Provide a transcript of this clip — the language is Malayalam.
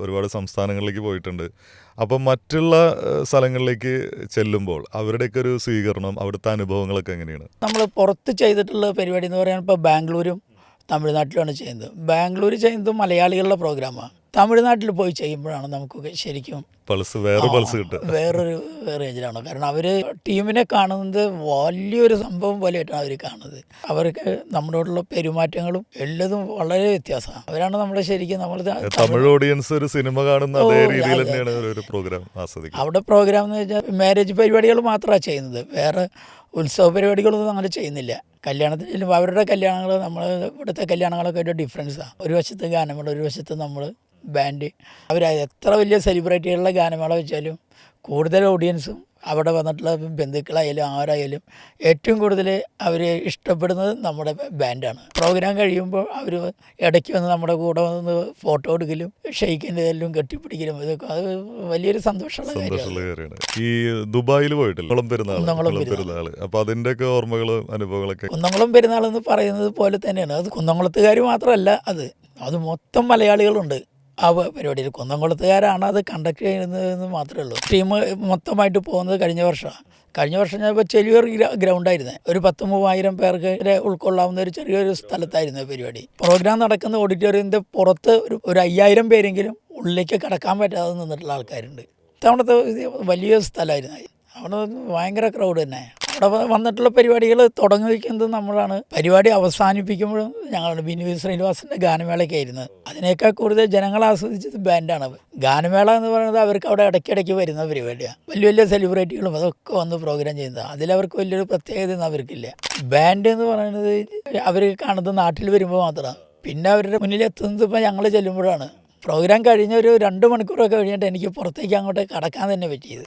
ഒരുപാട് സംസ്ഥാനങ്ങളിലേക്ക് പോയിട്ടുണ്ട്. അപ്പം മറ്റുള്ള സ്ഥലങ്ങളിലേക്ക് ചെല്ലുമ്പോൾ അവരുടെയൊക്കെ ഒരു സ്വീകരണം, അവിടുത്തെ അനുഭവങ്ങളൊക്കെ എങ്ങനെയാണ്? നമ്മൾ പുറത്ത് ചെയ്തിട്ടുള്ള പരിപാടി എന്ന് പറയുന്നത് ഇപ്പോൾ ബാംഗ്ലൂരും തമിഴ്നാട്ടിലുമാണ് ചെയ്യുന്നത്. ബാംഗ്ലൂർ ചെയ്യുന്നത് മലയാളികളുടെ പ്രോഗ്രാമാണ്. തമിഴ്നാട്ടിൽ പോയി ചെയ്യുമ്പോഴാണ് നമുക്കൊക്കെ ശരിക്കും പൾസ് കിട്ടുക. വേറൊരു റേഞ്ചിലാണ്. കാരണം അവർ ടീമിനെ കാണുന്നത് വലിയൊരു സംഭവം പോലെയായിട്ടാണ് അവർ കാണുന്നത്. അവർക്ക് നമ്മളോടുള്ള പെരുമാറ്റങ്ങളും എല്ലതും വളരെ വ്യത്യാസമാണ്. അവരാണ് നമ്മളെ ശരിക്കും തമിഴ് ഓഡിയൻസ് ഒരു സിനിമ കാണുന്ന അതേ രീതിയിൽ തന്നെയാണ് ഒരു പ്രോഗ്രാം ആസ്വദിക്കുന്നത്. അവിടെ പ്രോഗ്രാം എന്ന് വെച്ചാൽ മാരേജ് പരിപാടികൾ മാത്രമാണ് ചെയ്യുന്നത്. വേറെ ഉത്സവ പരിപാടികളൊന്നും അങ്ങനെ ചെയ്യുന്നില്ല. കല്യാണത്തിന് ചെല്ലുമ്പോൾ അവരുടെ കല്യാണങ്ങൾ നമ്മൾ ഇവിടുത്തെ കല്യാണങ്ങളൊക്കെ ഒരു ഡിഫറൻസാണ്. ഒരു വശത്ത് ഗാനമേള, ഒരു വശത്ത് നമ്മൾ ബാൻഡ്. അവർ എത്ര വലിയ സെലിബ്രിറ്റികളുടെ ഗാനമേള വെച്ചാലും കൂടുതൽ ഓഡിയൻസും അവിടെ വന്നിട്ടുള്ള ബന്ധുക്കളായാലും ആരായാലും ഏറ്റവും കൂടുതൽ അവർ ഇഷ്ടപ്പെടുന്നത് നമ്മുടെ ബാൻഡാണ്. പ്രോഗ്രാം കഴിയുമ്പോൾ അവർ ഇടയ്ക്ക് വന്ന് നമ്മുടെ കൂടെ വന്ന് ഫോട്ടോ എടുക്കലും ഷെയ്ക്കിൻ്റെതെല്ലാം കെട്ടിപ്പിടിക്കലും ഇതൊക്കെ അത് വലിയൊരു സന്തോഷമുള്ള കാര്യമാണ്. ഈ ദുബായിൽ പോയിട്ടില്ല കുന്നംകുളം പെരുന്നാൾ, അപ്പോൾ അതിൻ്റെയൊക്കെ ഓർമ്മകളും അനുഭവങ്ങളൊക്കെ. കുന്നംകുളം പെരുന്നാൾ എന്ന് പറയുന്നത് പോലെ തന്നെയാണ്. അത് കുന്നംകുളത്തുകാർ മാത്രമല്ല, അത് മൊത്തം മലയാളികളുണ്ട് ആ പരിപാടിയിൽ. കുന്നംകുളത്തുകാരാണ് അത് കണ്ടക്ട് ചെയ്യുന്നതെന്ന് മാത്രമേ ഉള്ളൂ. ടീം മൊത്തമായിട്ട് പോകുന്നത് കഴിഞ്ഞ വർഷം ഞാനിപ്പോൾ ചെറിയൊരു ഗ്രൗണ്ടായിരുന്നു. ഒരു 10,000-3000 പേർക്ക് ഉൾക്കൊള്ളാവുന്ന ഒരു ചെറിയൊരു സ്ഥലത്തായിരുന്നു പരിപാടി. പ്രോഗ്രാം നടക്കുന്ന ഓഡിറ്റോറിയത്തിൻ്റെ പുറത്ത് ഒരു 5000 പേരെങ്കിലും ഉള്ളിലേക്ക് കടക്കാൻ പറ്റാതെ നിന്നിട്ടുള്ള ആൾക്കാരുണ്ട്. ഇത്തവണത്തെ വലിയ സ്ഥലമായിരുന്നു. അവിടെ ഭയങ്കര ക്രൗഡ് തന്നെ. അവിടെ വന്നിട്ടുള്ള പരിപാടികൾ തുടങ്ങി വയ്ക്കുന്നത് നമ്മളാണ്. പരിപാടി അവസാനിപ്പിക്കുമ്പോഴും ഞങ്ങളാണ്. ബിനു ശ്രീനിവാസൻ്റെ ഗാനമേളയൊക്കെ ആയിരുന്നു. അതിനേക്കാൾ കൂടുതൽ ജനങ്ങൾ ആസ്വദിച്ചത് ബാൻഡാണ്. ഗാനമേള എന്ന് പറയുന്നത് അവർക്ക് അവിടെ ഇടയ്ക്കിടയ്ക്ക് വരുന്ന പരിപാടിയാണ്. വലിയ വലിയ സെലിബ്രിറ്റികളും അതൊക്കെ വന്ന് പ്രോഗ്രാം ചെയ്യുന്നത്. അതിലവർക്ക് വലിയൊരു പ്രത്യേകത അവർക്കില്ല. ബാൻഡ് എന്ന് പറയുന്നത് അവർ കാണുന്നത് നാട്ടിൽ വരുമ്പോൾ മാത്രമാണ്. പിന്നെ അവരുടെ മുന്നിലെത്തുന്നത് ഇപ്പോൾ ഞങ്ങൾ ചെല്ലുമ്പോഴാണ്. പ്രോഗ്രാം കഴിഞ്ഞ ഒരു 2 മണിക്കൂറൊക്കെ കഴിഞ്ഞിട്ട് എനിക്ക് പുറത്തേക്ക് അങ്ങോട്ട് കടക്കാൻ തന്നെ പറ്റിയത്.